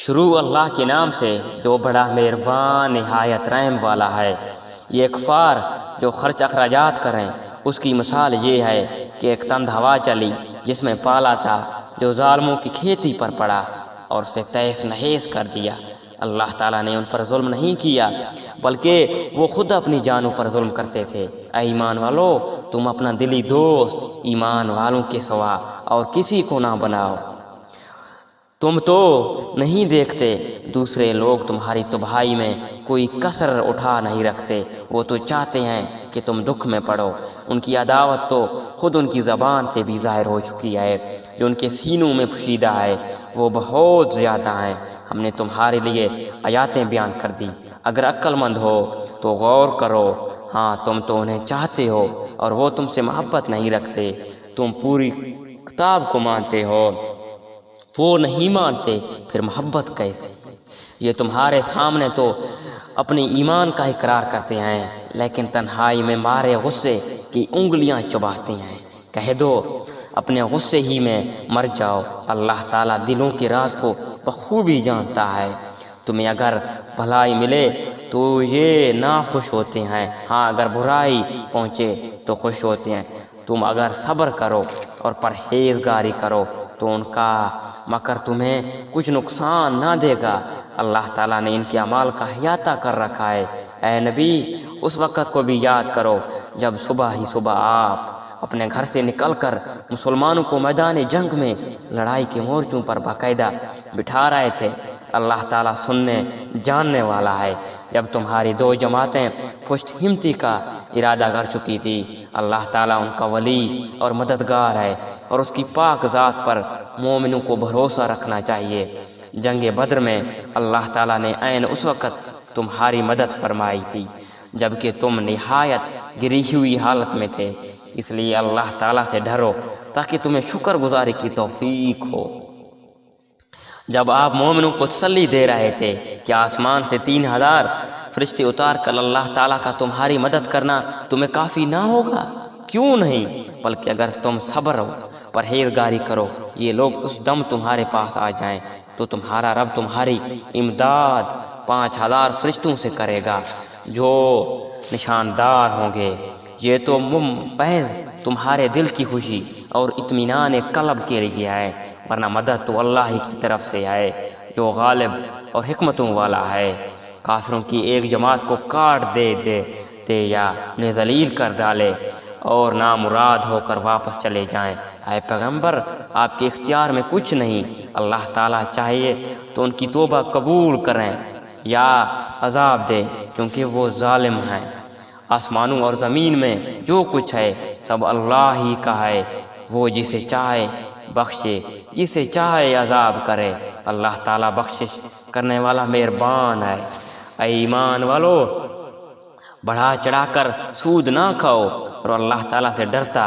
شروع اللہ کے نام سے جو بڑا مہربان نہایت رحم والا ہے۔ یہ کفار جو خرچ اخراجات کریں، اس کی مثال یہ ہے کہ ایک تند ہوا چلی جس میں پالا تھا، جو ظالموں کی کھیتی پر پڑا اور اسے تہس نہیس کر دیا۔ اللہ تعالیٰ نے ان پر ظلم نہیں کیا بلکہ وہ خود اپنی جانوں پر ظلم کرتے تھے۔ اے ایمان والو، تم اپنا دلی دوست ایمان والوں کے سوا اور کسی کو نہ بناؤ۔ تم تو نہیں دیکھتے دوسرے لوگ تمہاری تباہی میں کوئی کسر اٹھا نہیں رکھتے، وہ تو چاہتے ہیں کہ تم دکھ میں پڑو۔ ان کی عداوت تو خود ان کی زبان سے بھی ظاہر ہو چکی ہے، جو ان کے سینوں میں پوشیدہ ہے، وہ بہت زیادہ ہیں۔ ہم نے تمہارے لیے آیاتیں بیان کر دی، اگر عقل مند ہو تو غور کرو۔ ہاں، تم تو انہیں چاہتے ہو اور وہ تم سے محبت نہیں رکھتے۔ تم پوری کتاب کو مانتے ہو، وہ نہیں مانتے، پھر محبت کیسے؟ یہ تمہارے سامنے تو اپنے ایمان کا اقرار کرتے ہیں، لیکن تنہائی میں مارے غصے کی انگلیاں چباتے ہیں۔ کہہ دو اپنے غصے ہی میں مر جاؤ، اللہ تعالیٰ دلوں کے راز کو بخوبی جانتا ہے۔ تمہیں اگر بھلائی ملے تو یہ ناخوش ہوتے ہیں، ہاں اگر برائی پہنچے تو خوش ہوتے ہیں۔ تم اگر صبر کرو اور پرہیزگاری کرو تو ان کا مگر تمہیں کچھ نقصان نہ دے گا۔ اللہ تعالیٰ نے ان کے اعمال کا احاطہ کر رکھا ہے۔ اے نبی، اس وقت کو بھی یاد کرو جب صبح ہی صبح آپ اپنے گھر سے نکل کر مسلمانوں کو میدان جنگ میں لڑائی کے مورچوں پر باقاعدہ بٹھا رہے تھے۔ اللہ تعالیٰ سننے جاننے والا ہے۔ جب تمہاری دو جماعتیں پشت ہمتی کا ارادہ کر چکی تھی، اللہ تعالیٰ ان کا ولی اور مددگار ہے، اور اس کی پاک ذات پر مومنوں کو بھروسہ رکھنا چاہیے۔ جنگ بدر میں اللہ تعالیٰ نے عین اس وقت تمہاری مدد فرمائی تھی جبکہ تم نہایت گری ہوئی حالت میں تھے، اس لیے اللہ تعالیٰ سے ڈرو تاکہ تمہیں شکر گزاری کی توفیق ہو۔ جب آپ مومنوں کو تسلی دے رہے تھے کہ آسمان سے 3000 فرشتے اتار کر اللہ تعالیٰ کا تمہاری مدد کرنا تمہیں کافی نہ ہوگا؟ کیوں نہیں، بلکہ اگر تم صبر ہو پرہیزگاری کرو، یہ لوگ اس دم تمہارے پاس آ جائیں تو تمہارا رب تمہاری امداد 5000 فرشتوں سے کرے گا جو نشاندار ہوں گے۔ یہ تو محض تمہارے دل کی خوشی اور اطمینان قلب کے لیے ہے، ورنہ مدد تو اللہ ہی کی طرف سے ہے جو غالب اور حکمتوں والا ہے۔ کافروں کی ایک جماعت کو کاٹ دے یا انہیں ذلیل کر ڈالے اور نامراد ہو کر واپس چلے جائیں، اے پیغمبر آپ کے اختیار میں کچھ نہیں۔ اللہ تعالیٰ چاہیے تو ان کی توبہ قبول کریں یا عذاب دے، کیونکہ وہ ظالم ہیں۔ آسمانوں اور زمین میں جو کچھ ہے سب اللہ ہی کا ہے، وہ جسے چاہے بخشے، جسے چاہے عذاب کرے۔ اللہ تعالیٰ بخشش کرنے والا مہربان ہے۔ اے ایمان والو، بڑھا چڑھا کر سود نہ کھاؤ اور اللہ تعالیٰ سے ڈرتا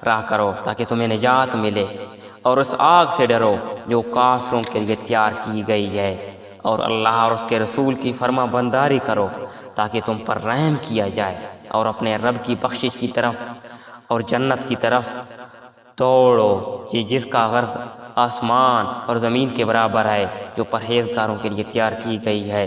رہا کرو تاکہ تمہیں نجات ملے، اور اس آگ سے ڈرو جو کافروں کے لیے تیار کی گئی ہے، اور اللہ اور اس کے رسول کی فرما برداری کرو تاکہ تم پر رحم کیا جائے، اور اپنے رب کی بخشش کی طرف اور جنت کی طرف دوڑو، جس کا غرض آسمان اور زمین کے برابر ہے، جو پرہیزگاروں کے لیے تیار کی گئی ہے۔